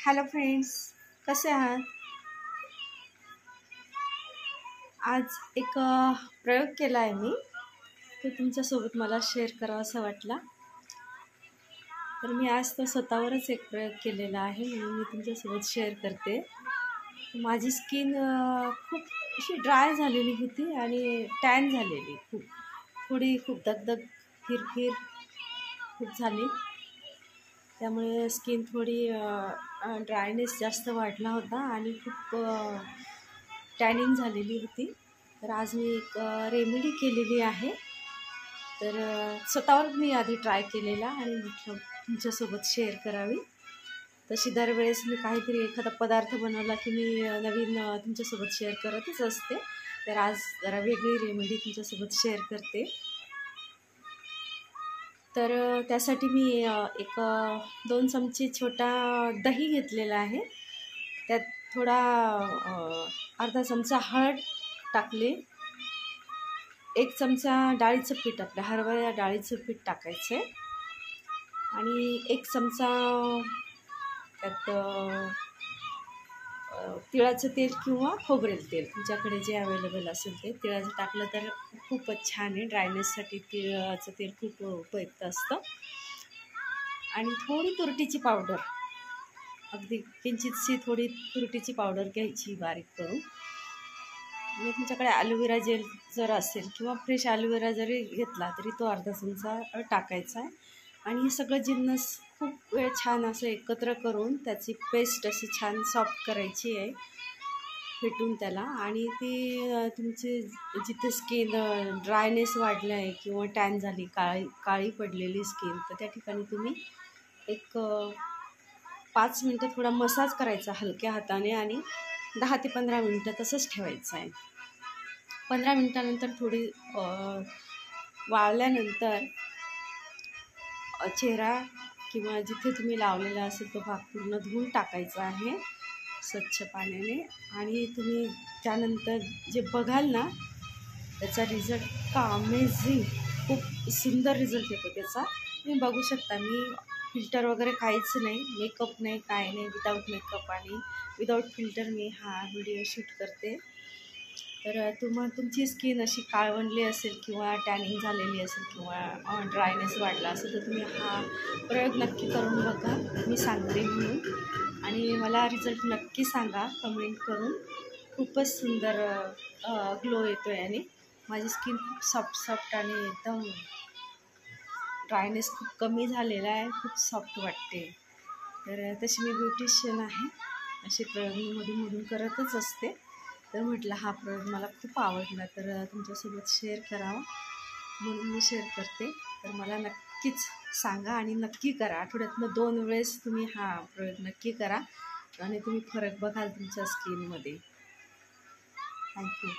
Hello friends, कसे आहात? आज एक प्रयोग केला आहे मी, तो तुमच्यासोबत मला शेअर करावा असं वाटला. तर मी आज तो स्वतःवरच एक प्रयोग केलेला आहे म्हणून मी तुमच्यासोबत शेअर करते. माझी स्किन खूप अशी ड्राय झालेली होती आणि टॅन झालेली, खूप दगदग फिरफिर खूप झाली. त्यामुळे स्किन थोडी ड्रायनेस जास्त वाढला होता आणि खूप टॅनिंग झालेली होती. तर आज मी एक रेमेडी केलेली आहे. तर स्वतःवर मी आधी ट्राय केलेला आणि म्हटलं तुमच्यासोबत शेअर करावी. तशी दरवेळेस मी काहीतरी एखादा पदार्थ बनवला की मी नवीन तुमच्यासोबत शेअर करतच असते. तर आज जरा वेगळी रेमेडी तुमच्यासोबत शेअर करते. तर त्यासाठी मी एक 2 चमचे छोटा दही घेतलेला आहे. त्यात थोडा अर्धा चमचा हळद टाकले. 1 चमचा डाळीचं पीठ, आपल्या हरभरा डाळीचं पीठ टाकायचं आहे आणि 1 चमचा त्यात तिळाचं तेल किंवा खोबरेल तेल, तुमच्याकडे जे अवेलेबल असेल ते. तिळाचं टाकलं तर खूपच छान आहे. ड्रायनेससाठी तिळाचं तेल खूप उपयुक्त असतं. आणि थोडी तुरटीची पावडर, अगदी किंचितशी थोडी तुरटीची पावडर घ्यायची बारीक करून. आणि तुमच्याकडे ॲलोवेरा जेल जर असेल किंवा फ्रेश ॲलोवेरा जरी घेतला तरी तो अर्धा चमचा टाकायचा आहे. आणि हे सगळं जिन्नस खूप वेळ छान असं एकत्र करून त्याची पेस्ट अशी छान सॉफ्ट करायची आहे, फेटून त्याला. आणि ती तुमची जिथे स्किन ड्रायनेस वाढला आहे किंवा टॅन झाली, काळी पडलेली स्किन, तर त्या ठिकाणी तुम्ही एक 5 मिनटं थोडा मसाज करायचा हलक्या हाताने आणि 10 ते 15 मिनटं तसंच ठेवायचं आहे. 15 मिनटानंतर थोडी वाळल्यानंतर चेहरा किंवा जिथे तुम्ही लावलेला असेल तो भाग पूर्ण धुवून टाकायचा आहे स्वच्छ पाण्याने. आणि तुम्ही त्यानंतर जे बघाल ना, त्याचा रिझल्ट इतका अमेझिंग, खूप सुंदर रिझल्ट येतो त्याचा. तुम्ही बघू शकता. मी फिल्टर वगैरे काहीच नाही, मेकअप नाही, काय नाही, विदाऊट मेकअप आणि विदाऊट फिल्टर मी हा व्हिडिओ शूट करते. तर तुमची स्किन अशी काळवंडली असेल किंवा टॅनिंग झालेली असेल किंवा ड्रायनेस वाढला असेल तर तुम्ही हा प्रयोग नक्की करून बघा, मी सांगते म्हणून. आणि मला रिझल्ट नक्की सांगा कमेंट करून. खूपच सुंदर ग्लो येतो आहे आणि माझी स्किन खूप सॉफ्ट आणि एकदम ड्रायनेस खूप कमी झालेला आहे, खूप सॉफ्ट वाटते. तर तशी मी ब्युटिशियन आहे, असे प्रयोग मी मधून करतच असते. तर म्हटलं हा प्रयोग मला खूप आवडला तर तुमच्यासोबत शेअर करावा म्हणून मी शेअर करते. तर मला नक्कीच सांगा आणि नक्की करा. आठवड्यातनं 2 वेळेस तुम्ही हा प्रयोग नक्की करा आणि तुम्ही फरक बघाल तुमच्या स्किनमध्ये. थँक्यू.